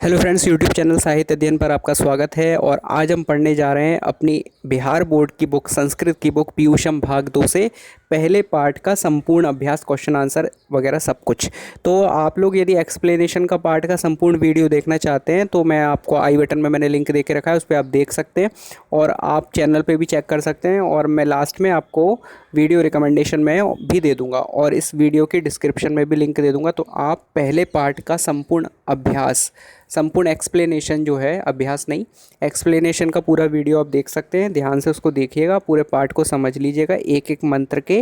Hello friends, YouTube channel साहित्य अध्ययन पर आपका स्वागत है। और आज हम पढ़ने जा रहे हैं अपनी बिहार बोर्ड की बुक संस्कृत की बुक पीयूषम भाग 2 से पहले पार्ट का संपूर्ण अभ्यास, क्वेश्चन आंसर वगैरह सब कुछ। तो आप लोग यदि एक्सप्लेनेशन का पार्ट का संपूर्ण वीडियो देखना चाहते हैं तो मैं आपको आई बटन में मैंने लिंक दे के रखा है, उस पर आप देख सकते हैं और आप चैनल पे भी चेक कर सकते हैं। और मैं लास्ट में आपको वीडियो रिकमेंडेशन में भी दे दूंगा और इस वीडियो के डिस्क्रिप्शन में भी लिंक दे दूंगा। तो आप पहले पार्ट का संपूर्ण अभ्यास, संपूर्ण एक्सप्लेनेशन जो है, अभ्यास नहीं एक्सप्लेनेशन का पूरा वीडियो आप देख सकते हैं। ध्यान से उसको देखिएगा, पूरे पार्ट को समझ लीजिएगा। एक एक मंत्र के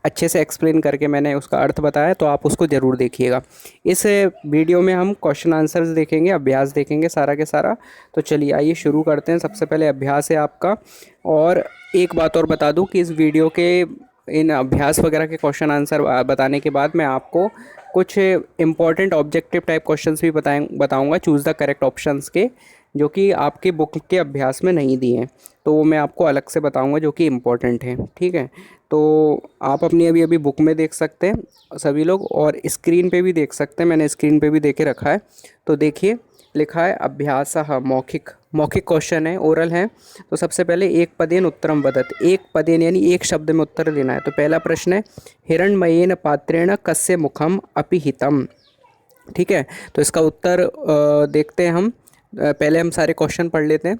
अच्छे से एक्सप्लेन करके मैंने उसका अर्थ बताया, तो आप उसको ज़रूर देखिएगा। इस वीडियो में हम क्वेश्चन आंसर्स देखेंगे, अभ्यास देखेंगे सारा के सारा। तो चलिए आइए शुरू करते हैं। सबसे पहले अभ्यास है आपका। और एक बात और बता दूं कि इस वीडियो के इन अभ्यास वगैरह के क्वेश्चन आंसर बताने के बाद मैं आपको कुछ इंपॉर्टेंट ऑब्जेक्टिव टाइप क्वेश्चंस भी बताऊंगा, चूज़ द करेक्ट ऑप्शंस के, जो कि आपके बुक के अभ्यास में नहीं दिए हैं। तो वो मैं आपको अलग से बताऊंगा जो कि इम्पोर्टेंट है, ठीक है। तो आप अपनी अभी अभी बुक में देख सकते हैं सभी लोग, और स्क्रीन पे भी देख सकते हैं, मैंने स्क्रीन पे भी दे के रखा है। तो देखिए, लिखा है अभ्यासः मौखिक, मौखिक क्वेश्चन है, ओरल है। तो सबसे पहले एक पदेन उत्तरम वदत, एक पदेन यानी एक शब्द में उत्तर देना है। तो पहला प्रश्न है, हिरण्मयेन पात्रेण कस्य मुखम अपिहितम। ठीक है, तो इसका उत्तर देखते हैं हम। पहले हम सारे क्वेश्चन पढ़ लेते हैं।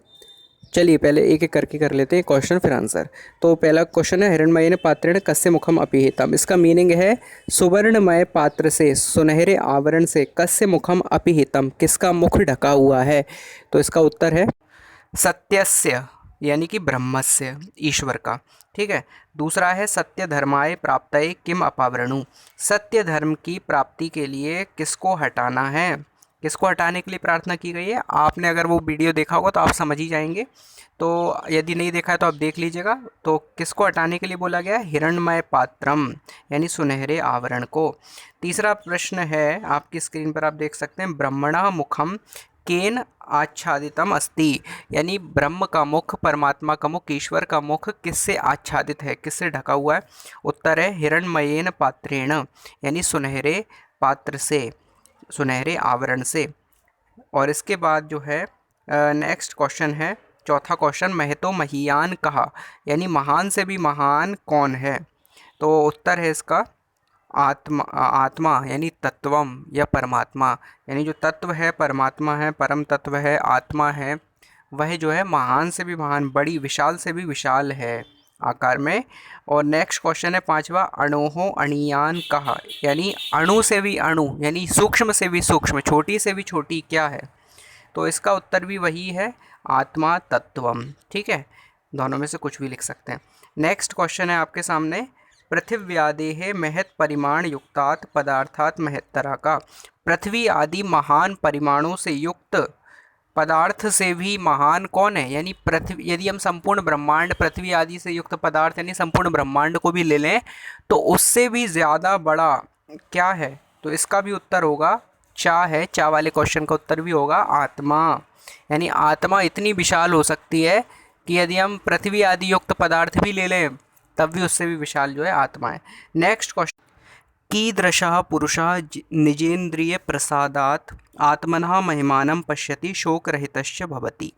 चलिए पहले एक एक करके कर लेते हैं, क्वेश्चन फिर आंसर। तो पहला क्वेश्चन है, हिरण्मयेन पात्रेण कस्य मुखम अपिहितम। इसका मीनिंग है सुवर्णमय पात्र से, सुनहरे आवरण से, कस्य मुखम अपिहितम, किसका मुख ढका हुआ है। तो इसका उत्तर है सत्यस्य, यानी कि ब्रह्मस्य, ईश्वर का। ठीक है। दूसरा है, सत्य धर्माय प्राप्तये किम अपावरणु। सत्य धर्म की प्राप्ति के लिए किसको हटाना है, किसको हटाने के लिए प्रार्थना की गई है। आपने अगर वो वीडियो देखा होगा तो आप समझ ही जाएंगे, तो यदि नहीं देखा है तो आप देख लीजिएगा। तो किसको हटाने के लिए बोला गया, हिरण्मय पात्रम यानी सुनहरे आवरण को। तीसरा प्रश्न है, आपकी स्क्रीन पर आप देख सकते हैं, ब्रह्मणः मुखम केन आच्छादितम अस्ति, यानी ब्रह्म का मुख, परमात्मा का मुख, ईश्वर का मुख किससे आच्छादित है, किससे ढका हुआ है। उत्तर है हिरण्मयेन पात्रेण, यानी सुनहरे पात्र से, सुनहरे आवरण से। और इसके बाद जो है नेक्स्ट क्वेश्चन है, चौथा क्वेश्चन, महतो महीयान कहा, यानी महान से भी महान कौन है। तो उत्तर है इसका आत्मा, आत्मा यानी तत्वम या परमात्मा, यानी जो तत्व है, परमात्मा है, परम तत्व है, आत्मा है, वह जो है महान से भी महान, बड़ी विशाल से भी विशाल है आकार में। और नेक्स्ट क्वेश्चन है पांचवा, अणोहो अणियान कहा, यानी अणु से भी अणु, यानी सूक्ष्म से भी सूक्ष्म, छोटी से भी छोटी क्या है। तो इसका उत्तर भी वही है, आत्मा तत्वम। ठीक है, दोनों में से कुछ भी लिख सकते हैं। नेक्स्ट क्वेश्चन है आपके सामने, पृथिव्यादेः महत् परिमाण युक्तात् पदार्थात् महत्तरा का। पृथ्वी आदि महान परिमाणों से युक्त पदार्थ से भी महान कौन है, यानी पृथ्वी, यदि हम संपूर्ण ब्रह्मांड, पृथ्वी आदि से युक्त पदार्थ यानी संपूर्ण ब्रह्मांड को भी ले लें तो उससे भी ज़्यादा बड़ा क्या है। तो इसका भी उत्तर होगा चा है, चा वाले क्वेश्चन का उत्तर भी होगा आत्मा। यानी आत्मा इतनी विशाल हो सकती है कि यदि हम पृथ्वी आदि युक्त पदार्थ भी ले लें तब भी उससे भी विशाल जो है आत्मा है। नेक्स्ट क्वेश्चन, कीदृशः पुरुषः निजेन्द्रिय प्रसादात् आत्मनः महिमानं पश्यति शोकरहितश्च भवति,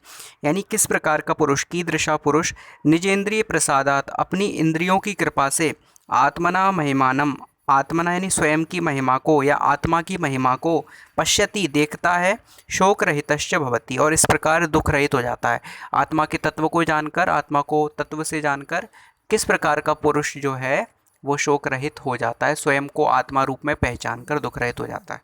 यानी किस प्रकार का पुरुष, कीदृशः पुरुष निजेन्द्रिय प्रसादात् अपनी इंद्रियों की कृपा से, आत्मना महिमानम, आत्मना यानी स्वयं की महिमा को या आत्मा की महिमा को, पश्यति देखता है, शोक रहितश्च भवति और इस प्रकार दुख रहित हो जाता है। आत्मा के तत्व को जानकर, आत्मा को तत्व से जानकर किस प्रकार का पुरुष जो है वो शोक रहित हो जाता है, स्वयं को आत्मा रूप में पहचान कर दुख रहित हो जाता है।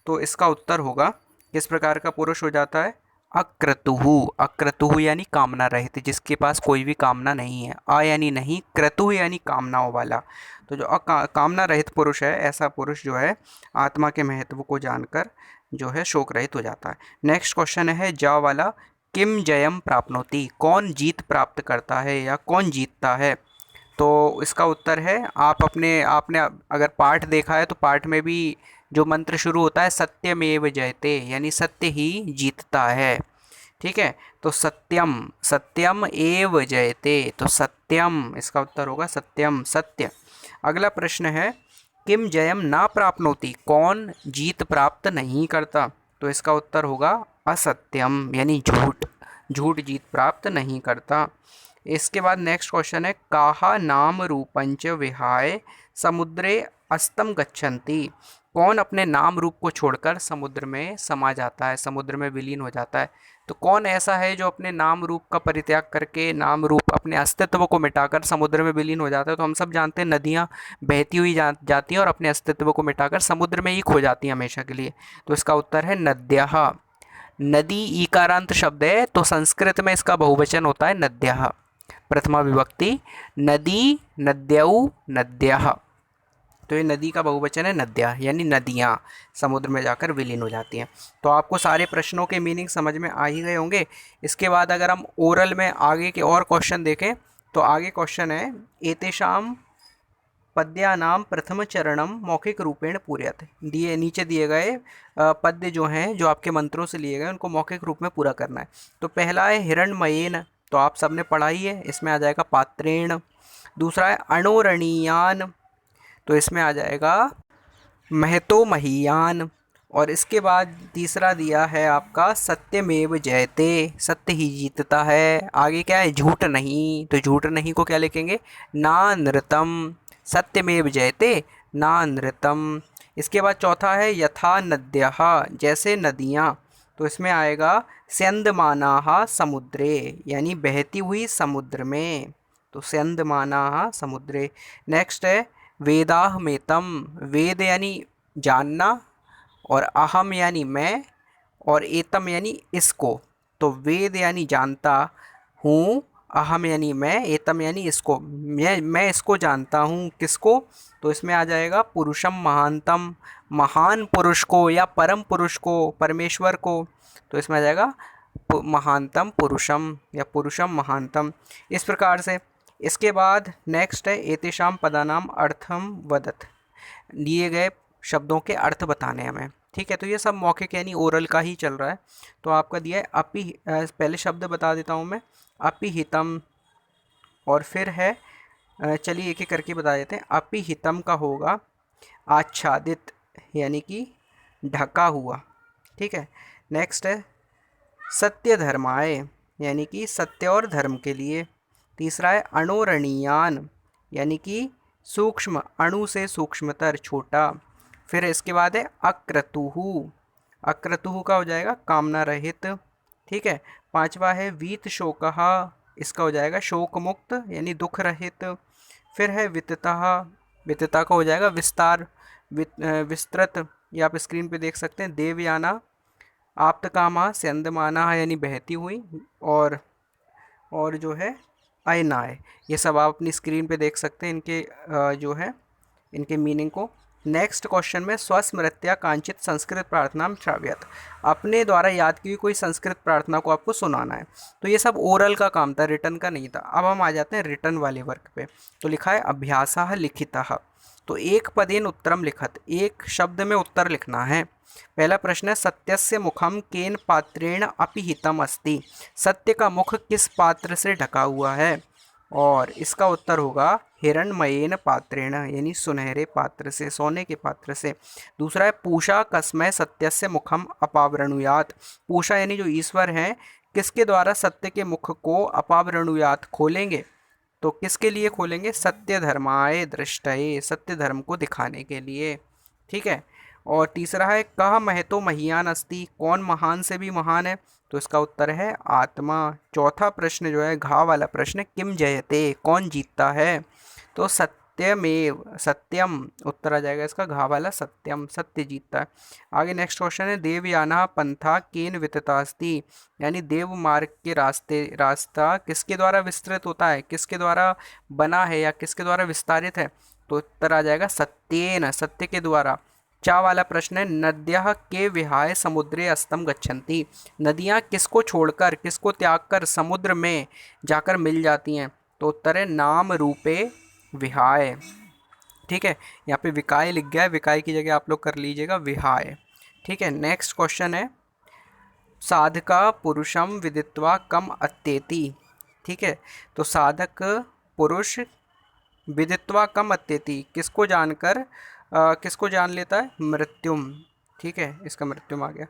तो इसका उत्तर होगा, किस प्रकार का पुरुष हो जाता है, अक्रतुहु, अक्रतुहु यानी कामना रहित, जिसके पास कोई भी कामना नहीं है। अ यानी नहीं, क्रतुहु यानी कामनाओं वाला। तो जो कामना रहित पुरुष है, ऐसा पुरुष जो है आत्मा के महत्व को जानकर जो है शोक रहित हो जाता है। नेक्स्ट क्वेश्चन है जा वाला, किम जयम प्राप्नोति, कौन जीत प्राप्त करता है या कौन जीतता है। तो इसका उत्तर है, आपने अगर पाठ देखा है तो पाठ में भी जो मंत्र शुरू होता है सत्यमेव जयते, यानी सत्य ही जीतता है। ठीक है, तो सत्यम, सत्यम एव जयते, तो सत्यम इसका उत्तर होगा सत्यम, सत्य। अगला प्रश्न है, किम जयम ना प्राप्नोति, कौन जीत प्राप्त नहीं करता। तो इसका उत्तर होगा असत्यम, यानी झूठ। झूठ जीत प्राप्त नहीं करता। इसके बाद नेक्स्ट क्वेश्चन है, काहा नाम रूपंच विहाय समुद्रे अस्तम गच्छन्ति। कौन अपने नाम रूप को छोड़कर समुद्र में समा जाता है, समुद्र में विलीन हो जाता है। तो कौन ऐसा है जो अपने नाम रूप का परित्याग करके, नाम रूप अपने अस्तित्व को मिटाकर समुद्र में विलीन हो जाता है। तो हम सब जानते हैं नदियाँ बहती हुई जाती हैं और अपने अस्तित्व को मिटाकर समुद्र में ही खो जाती हैं हमेशा के लिए। तो इसका उत्तर है नद्यः। नदी ईकारांत शब्द है, तो संस्कृत में इसका बहुवचन होता है नद्यः। प्रथमा विभक्ति नदी, नद्यौ, नद्यः। तो ये नदी का बहुवचन है नद्या, यानी नदियाँ समुद्र में जाकर विलीन हो जाती हैं। तो आपको सारे प्रश्नों के मीनिंग समझ में आ ही गए होंगे। इसके बाद अगर हम ओरल में आगे के और क्वेश्चन देखें तो आगे क्वेश्चन है, एतेषाम पद्यानाम प्रथम चरणम मौखिक रूपेण पूर्यते। दिए नीचे दिए गए पद्य जो हैं, जो आपके मंत्रों से लिए गए, उनको मौखिक रूप में पूरा करना है। तो पहला है हिरण्मयेन, तो आप सबने पढ़ा ही है, इसमें आ जाएगा पात्रेण। दूसरा है अणोरणीयान, तो इसमें आ जाएगा महतो महीयान। और इसके बाद तीसरा दिया है आपका सत्यमेव जयते, सत्य ही जीतता है। आगे क्या है, झूठ नहीं, तो झूठ नहीं को क्या लिखेंगे, ना नृतम। सत्यमेव जयते ना नृतम। इसके बाद चौथा है यथा नद्यः, जैसे नदियाँ, तो इसमें आएगा स्यंदमानाः समुद्रे, यानी बहती हुई समुद्र में। तो स्यंदमानाः समुद्रे। नेक्स्ट है वेदाहमेतम, वेद यानी जानना, और अहम यानी मैं, और एतम यानी इसको। तो वेद यानी जानता हूँ, अहम यानी मैं, एतम यानी इसको, मैं इसको जानता हूँ। किसको, तो इसमें आ जाएगा पुरुषम महानतम, महान पुरुष को या परम पुरुष को, परमेश्वर को। तो इसमें आ जाएगा महानतम पुरुषम या पुरुषम महानतम, इस प्रकार से। इसके बाद नेक्स्ट है एतेषाम पदानाम अर्थम वदत, दिए गए शब्दों के अर्थ बताने हमें। ठीक है, तो ये सब मौखिक यानी ओरल का ही चल रहा है। तो आपका दिया है अपि, पहले शब्द बता देता हूँ मैं, अपिहितम। और फिर है, चलिए एक एक करके बता देते हैं। अपिहितम का होगा आच्छादित, यानी कि ढका हुआ। ठीक है। नेक्स्ट है सत्य धर्माय, यानी कि सत्य और धर्म के लिए। तीसरा है अणोरणीयान, यानी कि सूक्ष्म, अणु से सूक्ष्मतर, छोटा। फिर इसके बाद है अक्रतुहु, अक्रतुहु का हो जाएगा कामना रहित। ठीक है। पांचवा है वीत शोकः, इसका हो जाएगा शोक मुक्त, यानी दुख रहित। फिर है विततः, वितता का हो जाएगा विस्तार, विस्तृत। ये आप स्क्रीन पे देख सकते हैं। देवयाना आप्तकामा स्यंदमाना, यानी बहती हुई। और जो है अयनाय, ये सब आप अपनी स्क्रीन पे देख सकते हैं इनके जो है इनके मीनिंग को। नेक्स्ट क्वेश्चन में स्वस्मृत्या कांचित संस्कृत प्रार्थना श्राव्यत, अपने द्वारा याद की हुई कोई संस्कृत प्रार्थना को आपको सुनाना है। तो ये सब ओरल का काम था, रिटन का नहीं था। अब हम आ जाते हैं रिटन वाले वर्क पे। तो लिखा है अभ्यासः लिखितः, तो एक पदेन उत्तरम लिखत, एक शब्द में उत्तर लिखना है। पहला प्रश्न है सत्यस्य मुखम केन पात्रेण अपिहितम अस्ति, सत्य का मुख किस पात्र से ढका हुआ है। और इसका उत्तर होगा हिरण्मयेन पात्रेण, यानी सुनहरे पात्र से, सोने के पात्र से। दूसरा है पूषा कस्मै सत्यस्य मुखम अपावरणुयात, पूषा यानी जो ईश्वर हैं, किसके द्वारा सत्य के मुख को अपावरणुयात खोलेंगे। तो किसके लिए खोलेंगे, सत्य धर्माय दृष्टये, सत्य धर्म को दिखाने के लिए। ठीक है। और तीसरा है कह महतो महीयान अस्ति, कौन महान से भी महान है। तो इसका उत्तर है आत्मा। चौथा प्रश्न जो है घा वाला प्रश्न, किम जयते, कौन जीतता है। तो सत्यमेव, सत्यम उत्तर आ जाएगा इसका, घा वाला सत्यम, सत्य जीतता है। आगे नेक्स्ट क्वेश्चन है देवयाना पंथा केन विततास्ति, यानी देव मार्ग के रास्ता किसके द्वारा विस्तृत होता है, किसके द्वारा बना है या किसके द्वारा विस्तारित है। तो उत्तर आ जाएगा सत्येन, सत्य के द्वारा। चा वाला प्रश्न है नद्यः के विहाय समुद्रे अस्तम गच्छन्ति, नदियाँ किसको छोड़कर, किसको त्याग कर समुद्र में जाकर मिल जाती हैं। तो उत्तर है नाम रूपे विहाय। ठीक है, यहाँ पे विकाय लिख गया है, विकाय की जगह आप लोग कर लीजिएगा विहाय। ठीक है। नेक्स्ट क्वेश्चन है साधका पुरुषम विदित्वा कम अत्येति। ठीक है, तो साधक पुरुष विदित्वा कम अत्येति, किसको जानकर किसको जान लेता है, मृत्युम। ठीक है, इसका मृत्युम आ गया।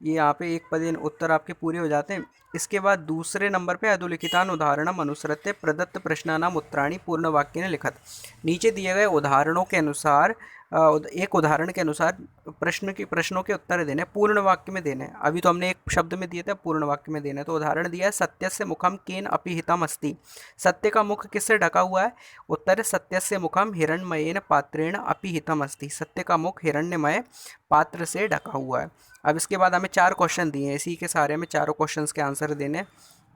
ये यहाँ पे एक पदेन उत्तर आपके पूरे हो जाते हैं। इसके बाद दूसरे नंबर पे अधोलिखितान उदाहरणम अनुसृत्य प्रदत्त प्रश्नानाम उत्तराणि पूर्ण वाक्य ने लिखत। नीचे दिए गए उदाहरणों के अनुसार एक उदाहरण के अनुसार प्रश्नों के उत्तर देने, पूर्ण वाक्य में देने। अभी तो हमने एक शब्द में दिए थे, पूर्ण वाक्य में देने। तो उदाहरण दिया है, सत्यस्य मुखम केन अपि हितम अस्ति। सत्य का मुख किससे ढका हुआ है? उत्तर है, सत्यस्य मुखम हिरण्मयेन पात्रेण अपि हितम अस्ति। सत्य का मुख हिरण्यमय पात्र से ढका हुआ है। अब इसके बाद हमें 4 क्वेश्चन दिए हैं, इसी के सारे में चारों क्वेश्चंस के आंसर देने।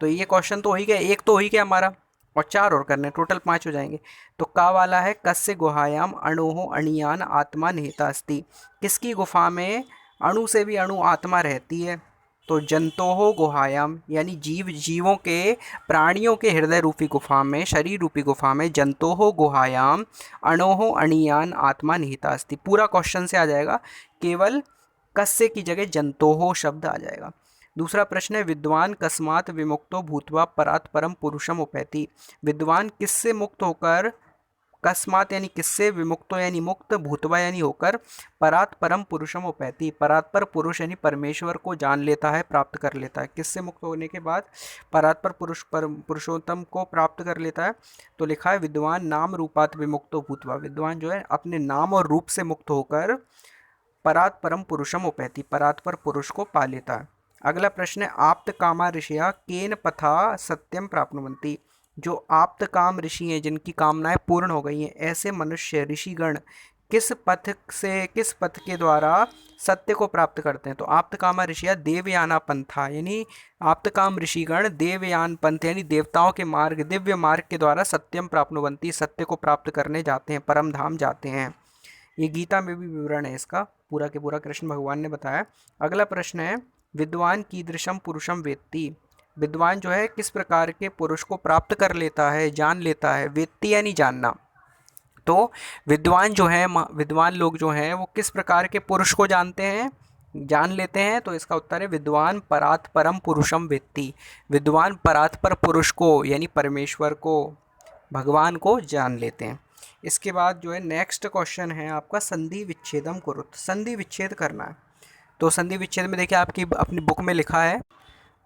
तो ये क्वेश्चन तो हो ही गया, एक तो हो ही गया हमारा, और 4 और करने, टोटल 5 हो जाएंगे। तो का वाला है, कस्य गुहायाम अणोहो अणियान आत्मा निहिता अस्ति। किसकी गुफा में अणु से भी अणु आत्मा रहती है? तो जंतोहो गुहायाम, यानी जीवों के, प्राणियों के हृदय रूपी गुफा में, शरीर रूपी गुफा में, जंतोहो गुहायाम अणोहो अणियान आत्मा निहिता अस्ति। पूरा क्वेश्चन से आ जाएगा, केवल कस्य की जगह जंतोहो शब्द आ जाएगा। दूसरा प्रश्न है, विद्वान कस्मात विमुक्तो भूत्वा परात् परम पुरुषम उपैति। विद्वान किससे मुक्त होकर, कस्मात यानी किससे, विमुक्तो यानी मुक्त, भूतवा यानी होकर, परात् परम पुरुषम उपैति, परात् पर पुरुष यानी परमेश्वर को जान लेता है, प्राप्त कर लेता है। किससे मुक्त होने के बाद परात् पर पुरुषोत्तम को प्राप्त कर लेता है? तो लिखा है, विद्वान नाम रूपात विमुक्तो भूतवा। विद्वान जो है अपने नाम और रूप से मुक्त होकर परात् परम पुरुषम उपैति, परात् पर पुरुष को पा लेता है। अगला प्रश्न है, आप्त कामा ऋषिया केन पथा सत्यम प्राप्नुवन्ति। जो आप्त काम ऋषि हैं, जिनकी कामनाएं पूर्ण हो गई हैं, ऐसे मनुष्य ऋषिगण किस पथ के द्वारा सत्य को प्राप्त करते हैं? तो आप्त कामा ऋषिया देवयाना पंथा, यानी आप्त काम ऋषिगण देवयान पंथ यानी देवताओं के मार्ग, दिव्य मार्ग के द्वारा सत्यम प्राप्नुवन्ति, सत्य को प्राप्त करने जाते हैं, परम धाम जाते हैं। ये गीता में भी विवरण है इसका, पूरा के पूरा कृष्ण भगवान ने बताया। अगला प्रश्न है, विद्वान कीदृशम पुरुषम वेत्ति। विद्वान जो है किस प्रकार के पुरुष को प्राप्त कर लेता है, जान लेता है? वेत्ति यानी जानना। तो विद्वान जो है, विद्वान लोग जो हैं वो किस प्रकार के पुरुष को जानते हैं, जान लेते हैं? तो इसका उत्तर है, विद्वान परात् परम पुरुषम वेत्ति। विद्वान परात् पर पुरुष को यानी परमेश्वर को, भगवान को जान लेते हैं। इसके बाद जो है नेक्स्ट क्वेश्चन है आपका, संधि विच्छेदम कुरुत। संधि विच्छेद करना है। तो संधि विच्छेद में देखिए आपकी अपनी बुक में लिखा है,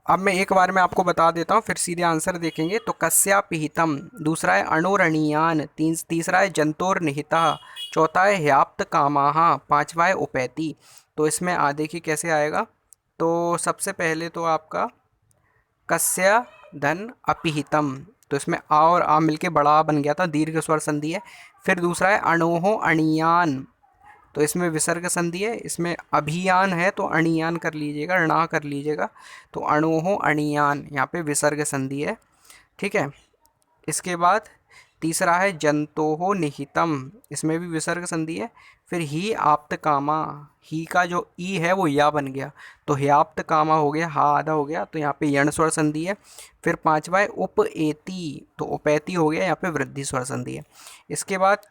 अब मैं एक बार में आपको बता देता हूँ, फिर सीधे आंसर देखेंगे। तो कस्या पिहितम, दूसरा है अणोरणीयान, तीसरा है जंतोर निहिता, चौथा है ह्याप्त कामाहा, पांचवा है उपैति। तो इसमें देखिए कैसे आएगा। तो सबसे पहले तो आपका कस्य धन अपिहितम, तो इसमें आ और आ मिलके बड़ा आ बन गया था, दीर्घ स्वर संधि है। फिर दूसरा है अणोहो अणियान, तो इसमें विसर्ग संधि है। इसमें अभियान है तो अणियान कर लीजिएगा, णा कर लीजिएगा। तो अणोहो अणियान, यहाँ पे विसर्ग संधि है, ठीक है। इसके बाद तीसरा है जंतोहो निहितम, इसमें भी विसर्ग संधि है। फिर ही आप्त कामा, ही का जो ई है वो या बन गया, तो ह्याप्त कामा हो गया, हा आधा हो गया, तो यहाँ पे यण स्वर संधि है। फिर पांचवा है उपएति, तो उपैति हो गया, यहाँ पे वृद्धि स्वर संधि है। इसके बाद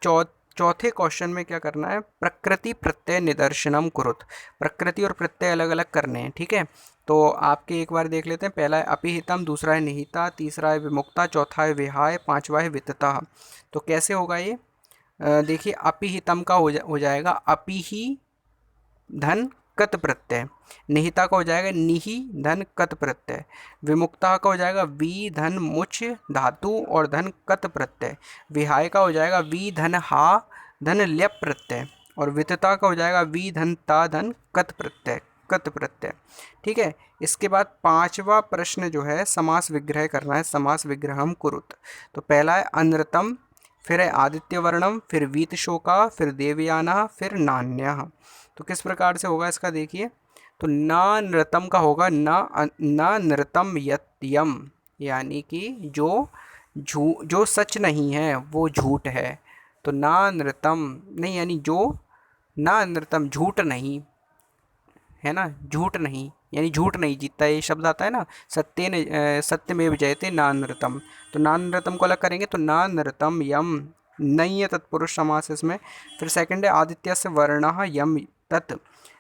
चौथे क्वेश्चन में क्या करना है, प्रकृति प्रत्यय निदर्शनम कुरुत। प्रकृति और प्रत्यय अलग अलग करने हैं, ठीक है। तो आपके एक बार देख लेते हैं। पहला है अपिहितम, दूसरा है निहिता, तीसरा है विमुक्ता, चौथा है विहाय, पांचवा है वितता। तो कैसे होगा ये, देखिए अपिहितम का हो जाएगा अपि धन कत प्रत्यय, निहिता का हो जाएगा निहि धन कत प्रत्यय, विमुक्ता का हो जाएगा वी धन मुच धातु और धन कत प्रत्यय, विहाय का हो जाएगा वी धन हा धन ल्यप प्रत्यय, और वितता का हो जाएगा वी धन ता धन कत प्रत्यय, ठीक है। इसके बाद पांचवा प्रश्न जो है समास विग्रह करना है, समास विग्रहम कुरुत। तो पहला है अनृतम, फिर है आदित्य वर्णम, फिर वीत शोका, फिर देवयाना, फिर नान्यः। तो किस प्रकार से होगा इसका देखिए। तो ना नृतम का होगा ना नृतम यत्यम, यानी कि जो सच नहीं है वो झूठ है। तो ना नृतम नहीं, यानी जो ना नृतम झूठ नहीं है ना, झूठ नहीं यानी झूठ नहीं जीतता, ये शब्द आता है ना, सत्यमेव जयते नानृतम। तो नानृतम को अलग करेंगे, तो नानृतम यम, नहीं है तत्पुरुष समास इसमें। फिर सेकंड है आदित्य से वर्ण यम तत्,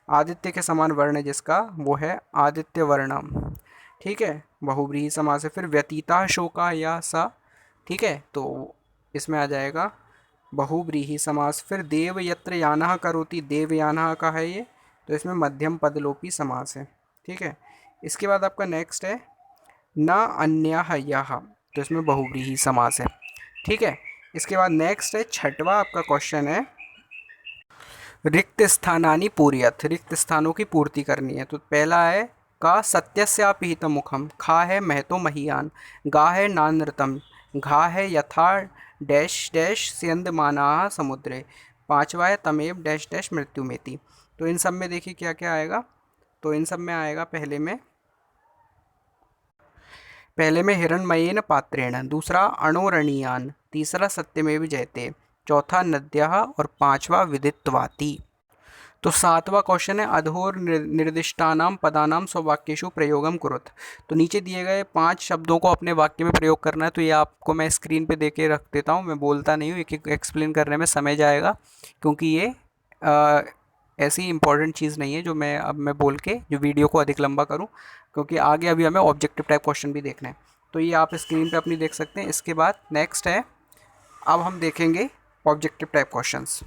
आदित्य के समान वर्ण जिसका वो है आदित्य वर्णम, ठीक है, बहुव्रीहि समास है। फिर व्यतीता शोका या सा, ठीक है, तो इसमें आ जाएगा बहुव्रीहि समास। फिर देव यत्र यानः करोति, देवयानः का है ये, तो इसमें मध्यम पदलोपी समास है। ठीक है, इसके बाद आपका नेक्स्ट है न अन्यः यः, तो इसमें बहुव्रीहि समास है। ठीक है, इसके बाद नेक्स्ट है छठवां आपका क्वेश्चन है रिक्त स्थानानि पूरयत, रिक्त स्थानों की पूर्ति करनी है। तो पहला है का सत्यस्यापिहितं मुखम, खा है महतो महीयान, गा है नानृतम, घा है यथा डैश डैश स्यंदमानाः समुद्रे, पांचवा है तमेव डैश डैश मृत्युमेति। तो इन सब में देखिए क्या क्या आएगा। तो इन सब में आएगा पहले में हिरण्मयेन पात्रेण, दूसरा अणोरणीयान, तीसरा सत्यमेव जयते, चौथा नद्यः और पांचवा विदित्वाति। तो सातवां क्वेश्चन है अधोर निर्दिष्टानाम पदानाम स्ववाक्येषु प्रयोगम कुरुत। तो नीचे दिए गए 5 शब्दों को अपने वाक्य में प्रयोग करना है। तो ये आपको मैं स्क्रीन पे दे के रख देता हूँ, मैं बोलता नहीं हूँ, एक एक एक्सप्लेन करने में समय जाएगा, क्योंकि ये ऐसी इंपॉर्टेंट चीज़ नहीं है जो मैं बोल के जो वीडियो को अधिक लंबा करूँ, क्योंकि आगे अभी हमें ऑब्जेक्टिव टाइप क्वेश्चन भी देखना है। तो ये आप स्क्रीन पे अपनी देख सकते हैं। इसके बाद नेक्स्ट है, अब हम देखेंगे ऑब्जेक्टिव टाइप क्वेश्चंस।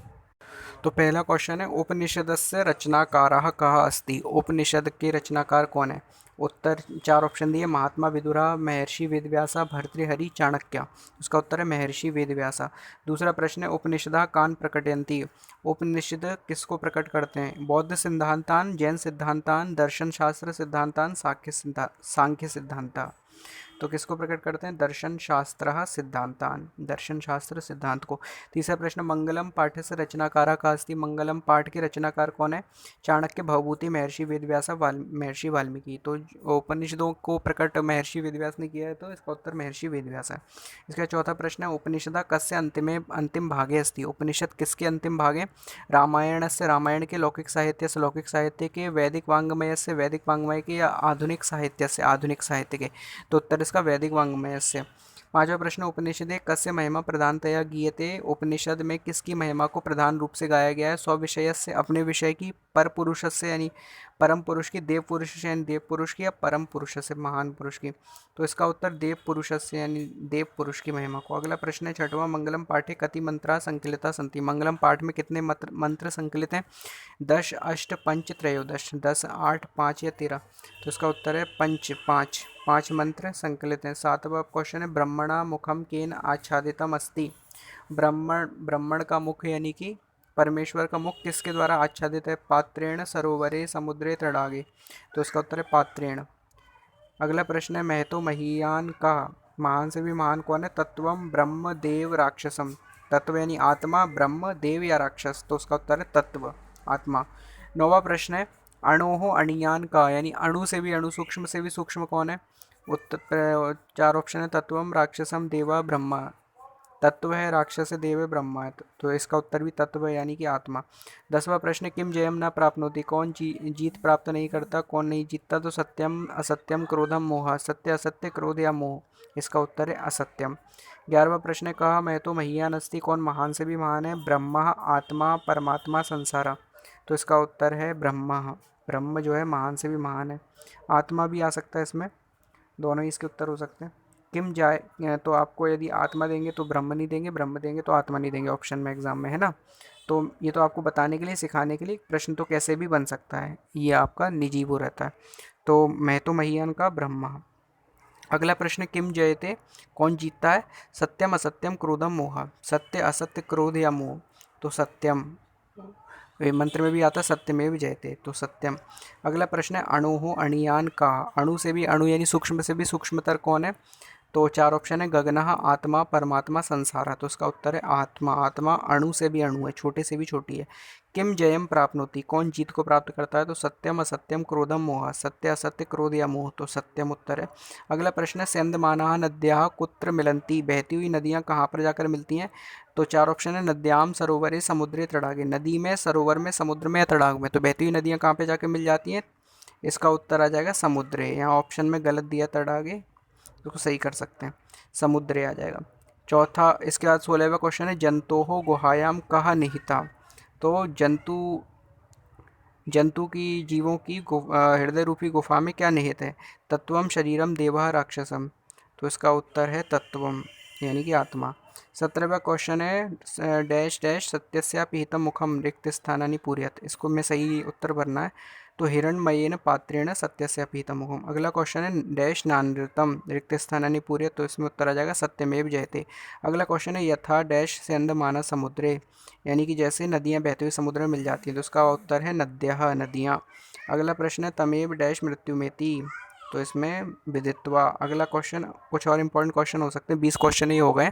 तो पहला क्वेश्चन है उपनिषदस्य रचनाकारः कः अस्ति, उपनिषद के रचनाकार कौन है। उत्तर 4 ऑप्शन दिए, महात्मा विदुरः, महर्षि वेदव्यासा, भर्तृहरि, चाणक्य। उसका उत्तर है महर्षि वेदव्यासा। दूसरा प्रश्न है उपनिषदः कान प्रकटयन्ति, उपनिषद किसको प्रकट करते हैं। बौद्ध सिद्धांतान, जैन सिद्धांतान, दर्शन शास्त्र सिद्धांतान, सांख्य सिद्धांता। तो किसको प्रकट करते हैं, दर्शन शास्त्र सिद्धांतान, दर्शन शास्त्र सिद्धांत को। तीसरा प्रश्न मंगलम पाठ से रचनाकारा का अस्ति, मंगलम पाठ के रचनाकार कौन है। चाणक्य, भवभूति, महर्षि वेदव्यास, महर्षि वाल्मीकि। तो उपनिषदों को प्रकट महर्षि वेदव्यास ने किया है, तो इसका उत्तर महर्षि वेदव्यास है। इसका चौथा प्रश्न है उपनिषदा कस्य अंतिम भागे अस्ति, उपनिषद किसके अंतिम भाग है। रामायण से रामायण के, लौकिक साहित्य से लौकिक साहित्य के, वैदिक वांग्मय से वैदिक वांग्मय के, या आधुनिक साहित्य से आधुनिक साहित्य के। तो उत्तर इसका वैदिक वांग्मय से। पांचवा प्रश्न उपनिषदे कस्य महिमा प्रधानतया गीयते, उपनिषद में किसकी महिमा को प्रधान रूप से गाया गया है। स्वविषय से अपने विषय की, पर पुरुष से यानी परम पुरुष की, देव पुरुष से यानी देव पुरुष की, या परम पुरुष से महान पुरुष की। तो इसका उत्तर देव पुरुष से यानी देव पुरुष की महिमा को। अगला प्रश्न है छठवां मंगलम पाठे कति मंत्रा संकलिता संति, मंगलम पाठ में कितने मंत्र संकलित हैं। 10, 8, 5, त्रयोदश, 10, 8, 5 या 13। तो इसका उत्तर है पाँच मंत्र संकलित हैं। सातवां क्वेश्चन है ब्रह्मणा मुखम केन आच्छादितम अस्ति, ब्रह्मण का मुख यानी कि परमेश्वर का मुख किसके द्वारा आच्छादित है। पात्रेण सरोवरे समुद्रे तड़ागे। तो इसका उत्तर है पात्रेण। अगला प्रश्न है महतो महीयान का, महान से भी महान कौन है। तत्वम ब्रह्म देव राक्षसम, तत्व यानी आत्मा, ब्रह्म, देव या राक्षस। तो उसका उत्तर है तत्व, आत्मा। नौवां प्रश्न है अणोहो अणियान का, यानी अणु से भी अणु, सूक्ष्म से भी सूक्ष्म कौन है। उत्तर 4 ऑप्शन है तत्वम राक्षसम देवा ब्रह्मा, तत्व है राक्षस, देव ब्रह्मा है। तो इसका उत्तर भी तत्व है यानी कि आत्मा। 10वां प्रश्न किम जयम न प्राप्नोति, कौन जीत प्राप्त नहीं करता, कौन नहीं जीतता। तो सत्यम असत्यम क्रोधम मोह, सत्य असत्य क्रोध या मोह। इसका उत्तर है असत्यम। 11वां प्रश्न है कहा मैं तो महीयान अस्ति, कौन महान से भी महान है। ब्रह्मा, आत्मा, परमात्मा, संसारा। तो इसका उत्तर है ब्रह्मा, ब्रह्म जो है महान से भी महान है। आत्मा भी आ सकता है इसमें, दोनों ही इसके उत्तर हो सकते हैं। किम जाए, तो आपको यदि आत्मा देंगे तो ब्रह्म नहीं देंगे, ब्रह्म देंगे तो आत्मा नहीं देंगे ऑप्शन में, एग्जाम में, है ना। तो ये तो आपको बताने के लिए, सिखाने के लिए, प्रश्न तो कैसे भी बन सकता है, ये आपका निजी वो रहता है। तो मैं तो महीयान का ब्रह्मा। अगला प्रश्न किम जयते, कौन जीतता है। सत्यम असत्यम क्रोधम मोह, सत्य असत्य क्रोध या मोह। तो सत्यम, मंत्र में भी आता सत्यमेव जयते, तो सत्यम। अगला प्रश्न है अणुहो अणियान का, अणु से भी अणु यानी सूक्ष्म से भी सूक्ष्मतर कौन है। तो 4 ऑप्शन है गगनः, आत्मा, परमात्मा, संसारा। तो उसका उत्तर है आत्मा, आत्मा अणु से भी अणु है, छोटे से भी छोटी है। किम जयम प्राप्नोति, कौन जीत को प्राप्त करता है। तो सत्यम असत्यम क्रोधम मोह, सत्य असत्य क्रोध या मोह। तो सत्यम उत्तर है। अगला प्रश्न है सेंदमानाः नद्याः कुत्र मिलन्ति, बहती हुई नदियाँ कहाँ पर जाकर मिलती हैं। तो 4 ऑप्शन है नद्याम सरोवरे समुद्रे तड़ागे, नदी में, सरोवर में, समुद्र में या तड़ाग में। तो बहती हुई नदियाँ कहाँ पर जाकर मिल जाती हैं। इसका उत्तर आ जाएगा समुद्रे, यहाँ ऑप्शन में गलत दिया तड़ागे, तो सही कर सकते हैं, समुद्रे आ जाएगा। चौथा, इसके बाद 16वां क्वेश्चन है जंतोः गुहायाम कः निहिता। तो जंतु की, जीवों की हृदय रूपी गुफा में क्या निहित है। तत्वम शरीरम देवः राक्षसम। तो इसका उत्तर है तत्वम यानी कि आत्मा। 17वां क्वेश्चन है डैश डैश सत्यस्या पिहितम मुखम रिक्त स्थानानि पूरयत। इसको में सही उत्तर भरना है। तो हिरण्मयेन पात्रेण सत्यस्या पिहितम मुखम। अगला क्वेश्चन है डैश नानृतम रिक्त स्थानानि पूरयत। तो इसमें उत्तर आ जाएगा सत्यमेव जयते। अगला क्वेश्चन है यथा डैश स्यंदमाना समुद्रे, यानी कि जैसे नदियाँ बहते हुए समुद्र में मिल जाती हैं। तो उसका उत्तर है नद्यः, नदियाँ। अगला प्रश्न है तमेव डैश मृत्युमेति। तो इसमें विदित्वा। अगला क्वेश्चन कुछ और इंपॉर्टेंट क्वेश्चन हो सकते हैं, 20 क्वेश्चन ही हो गए।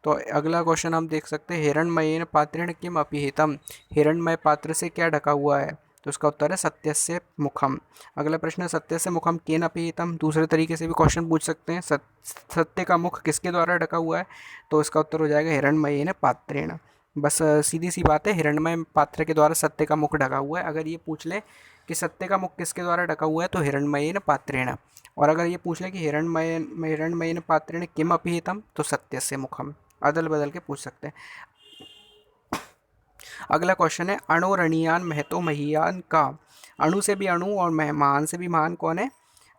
तो अगला क्वेश्चन हम देख सकते हैं हिरण्मयेन पात्रेण किम अपिहितम। हिरण्मय पात्र से क्या ढका हुआ है। तो इसका उत्तर है सत्यस्य मुखम। अगला प्रश्न है सत्यस्य मुखम केन अपिहितम। दूसरे तरीके से भी क्वेश्चन पूछ सकते हैं, सत्य का मुख किसके द्वारा ढका हुआ है। तो इसका उत्तर हो जाएगा हिरण्मयेन पात्रेण। बस सीधी सी बात है, हिरण्मय पात्र के द्वारा सत्य का मुख ढका हुआ है। अगर ये पूछ ले कि सत्य का मुख किसके द्वारा ढका हुआ है, तो हिरण्मयेन पात्रेण। और अगर ये पूछ ले कि हिरण्मयेन पात्रेण किम अपिहितम, तो सत्यस्य मुखम। अदल बदल के पूछ सकते हैं। अगला क्वेश्चन है अणोरणीयान महतो महीयान का। अणु से भी अणु और महान से भी महान कौन है।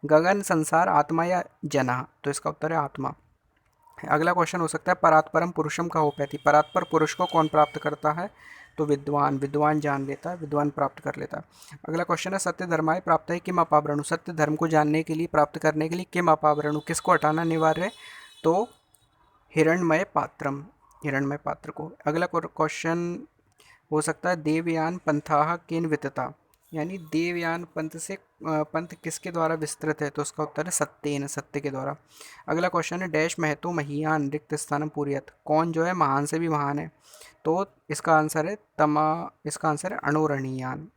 गगन, संसार, आत्मा या जना। तो इसका उत्तर है आत्मा। अगला क्वेश्चन हो सकता है परात्परम पुरुषम का होपैती। परात्पर पुरुष को कौन प्राप्त करता है। तो विद्वान। विद्वान जान लेता है, विद्वान प्राप्त कर लेता है। अगला क्वेश्चन है सत्य धर्माय प्राप्त है किम अपावरणु। सत्य धर्म को जानने के लिए, प्राप्त करने के लिए किम अपावरणु, किसको हटाना अनिवार्य है। तो हिरण्मय पात्रम, हिरण्मय पात्र को। अगला क्वेश्चन हो सकता है देवयान पंथाः केन वितता, यानी देवयान पंथ से पंथ किसके द्वारा विस्तृत है। तो उसका उत्तर है सत्येन, सत्य के द्वारा। अगला क्वेश्चन है डैश महतो महीयान रिक्त स्थानम पूरयत। कौन जो है महान से भी महान है। तो इसका आंसर है इसका आंसर है अणुरणीयान।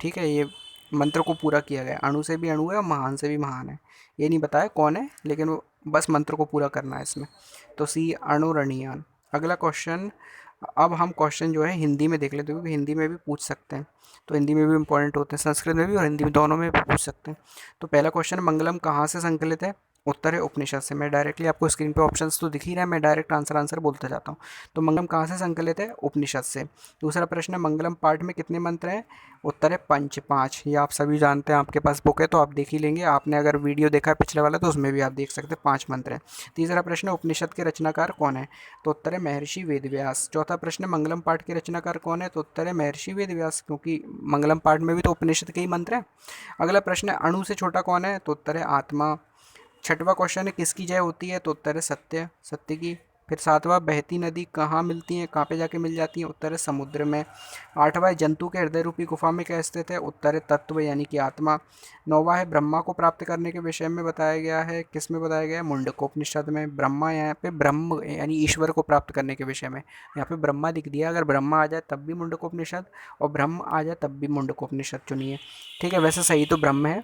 ठीक है, ये मंत्र को पूरा किया गया। अणु से भी अणु है और महान से भी महान है। ये नहीं बताया कौन है, लेकिन वो बस मंत्र को पूरा करना है इसमें। तो सी अणुरणीयान। अगला क्वेश्चन, अब हम क्वेश्चन जो है हिंदी में देख लेते हैं, क्योंकि हिंदी में भी पूछ सकते हैं। तो हिंदी में भी इंपॉर्टेंट होते हैं, संस्कृत में भी और हिंदी में, दोनों में भी पूछ सकते हैं। तो पहला क्वेश्चन, मंगलम कहाँ से संकलित है। उत्तर है उपनिषद से। मैं डायरेक्टली आपको स्क्रीन पे ऑप्शंस तो दिख ही रहा है, मैं डायरेक्ट आंसर बोलता जाता हूँ। तो मंगलम कहाँ से संकलित है, उपनिषद से। दूसरा प्रश्न है मंगलम पाठ में कितने मंत्र हैं। उत्तर है पंच, 5। ये आप सभी जानते हैं, आपके पास बुक है तो आप देख ही लेंगे। आपने अगर वीडियो देखा है पिछले वाला तो उसमें भी आप देख सकते हैं 5 मंत्र हैं। तीसरा प्रश्न है उपनिषद के रचनाकार कौन है। तो उत्तर है महर्षि वेदव्यास। चौथा प्रश्न है मंगलम पाठ के रचनाकार कौन है। तो उत्तर है महर्षि वेदव्यास, क्योंकि मंगलम पाठ में भी तो उपनिषद के ही मंत्र हैं। अगला प्रश्न है अणु से छोटा कौन है। तो उत्तर है आत्मा। छठवां क्वेश्चन है किसकी जय होती है। तो उत्तर है सत्य, सत्य की। फिर सातवां, बहती नदी कहाँ मिलती हैं, कहाँ पे जाके मिल जाती हैं। उत्तर है समुद्र में। आठवां, जंतु के हृदय रूपी गुफा में क्या स्थित है। उत्तर है तत्व, यानी कि आत्मा। नौवां है ब्रह्मा को प्राप्त करने के विषय में बताया गया है। किस में बताया गया है, मुंडकोपनिषद में। ब्रह्मा यहाँ पे ब्रह्म यानी ईश्वर को प्राप्त करने के विषय में, यहाँ पे ब्रह्मा दिख दिया। अगर ब्रह्मा आ जाए तब भी मुंडकोपनिषद, और ब्रह्म आ जाए तब भी मुंडकोपनिषद चुनिए। ठीक है, वैसे सही तो ब्रह्म है।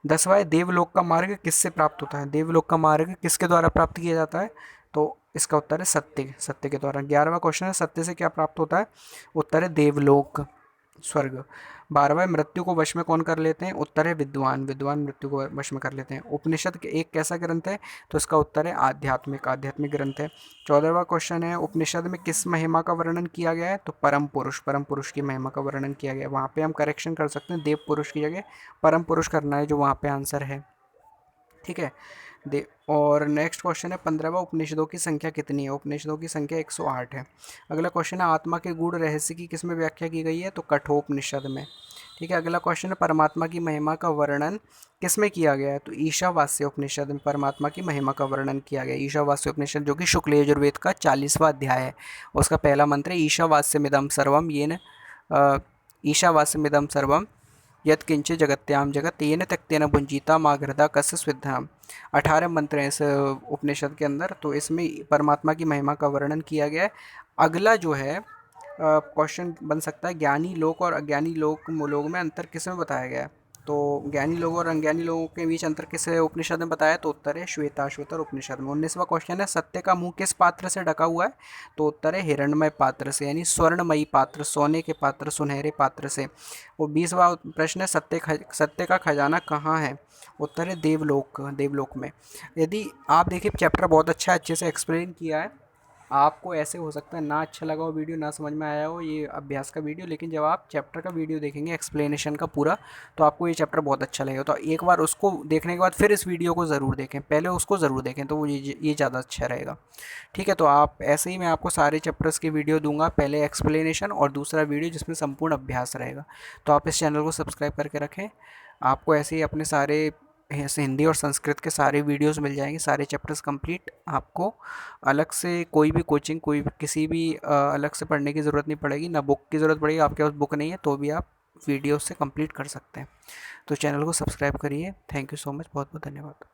10वां है देवलोक का मार्ग किससे प्राप्त होता है। देवलोक का मार्ग किसके द्वारा प्राप्त किया जाता है। तो इसका उत्तर है सत्य, सत्य के द्वारा। 11वां क्वेश्चन है सत्य से क्या प्राप्त होता है। उत्तर है देवलोक, स्वर्ग। 12वां, मृत्यु को वश में कौन कर लेते हैं। उत्तर है विद्वान। विद्वान मृत्यु को वश में कर लेते हैं। उपनिषद के एक कैसा ग्रंथ है। तो इसका उत्तर है आध्यात्मिक, आध्यात्मिक ग्रंथ है। 14वां क्वेश्चन है उपनिषद में किस महिमा का वर्णन किया गया है। तो परम पुरुष, परम पुरुष की महिमा का वर्णन किया गया है। वहाँ पे हम करेक्शन कर सकते हैं, देव पुरुष की जगह परम पुरुष करना है, जो वहाँ पे आंसर है। ठीक है, दे और नेक्स्ट क्वेश्चन है 15वां, उपनिषदों की संख्या कितनी है। उपनिषदों की संख्या 108 है। अगला क्वेश्चन है आत्मा के गूढ़ रहस्य की किस में व्याख्या की गई है। तो कठोपनिषद में। ठीक है, अगला क्वेश्चन है परमात्मा की महिमा का वर्णन किस में किया गया है। तो ईशावास्य उपनिषद में परमात्मा की महिमा का वर्णन किया गया। ईशावास्य उपनिषद जो कि शुक्ल यजुर्वेद का 40वां अध्याय है, उसका पहला मंत्र है ईशावास्यमिदं सर्वम येन ईशावास्यमिदं सर्वम यत्किंचित् जगत्याम जगत येन त्यक्तेन भुंजीता माघृता कस्य स्विद्धाम। 18 मंत्र हैं इस उपनिषद के अंदर। तो इसमें परमात्मा की महिमा का वर्णन किया गया है। अगला जो है क्वेश्चन बन सकता है ज्ञानी लोक और अज्ञानी लोक में अंतर किस में बताया गया है। तो ज्ञानी लोगों और अज्ञानी लोगों के बीच अंतर किस उपनिषद में बताया। तो उत्तर है श्वेताश्वतर उपनिषद में। 19वां क्वेश्चन है सत्य का मुंह किस पात्र से ढका हुआ है। तो उत्तर है हिरण्मय पात्र से, यानी स्वर्णमयी पात्र, सोने के पात्र, सुनहरे पात्र से। वो 20वां प्रश्न है सत्य का खजाना कहाँ है। उत्तर है देवलोक, देवलोक में। यदि आप देखिए चैप्टर बहुत अच्छा अच्छे से एक्सप्लेन किया है, आपको ऐसे हो सकता है ना अच्छा लगा हो वीडियो, ना समझ में आया हो ये अभ्यास का वीडियो, लेकिन जब आप चैप्टर का वीडियो देखेंगे एक्सप्लेनेशन का पूरा, तो आपको ये चैप्टर बहुत अच्छा लगेगा। तो एक बार उसको देखने के बाद फिर इस वीडियो को ज़रूर देखें, पहले उसको ज़रूर देखें, तो वो ये ज़्यादा अच्छा रहेगा। ठीक है, तो आप ऐसे ही मैं आपको सारे चैप्टर्स की वीडियो दूंगा, पहले एक्सप्लेनेशन और दूसरा वीडियो जिसमें संपूर्ण अभ्यास रहेगा। तो आप इस चैनल को सब्सक्राइब करके रखें। आपको ऐसे ही अपने सारे ऐसे हिंदी और संस्कृत के सारे वीडियोस मिल जाएंगे, सारे चैप्टर्स कंप्लीट। आपको अलग से कोई भी कोचिंग, कोई भी किसी भी अलग से पढ़ने की ज़रूरत नहीं पड़ेगी, ना बुक की ज़रूरत पड़ेगी। आपके पास बुक नहीं है तो भी आप वीडियो से कंप्लीट कर सकते हैं। तो चैनल को सब्सक्राइब करिए। थैंक यू सो मच, बहुत बहुत धन्यवाद।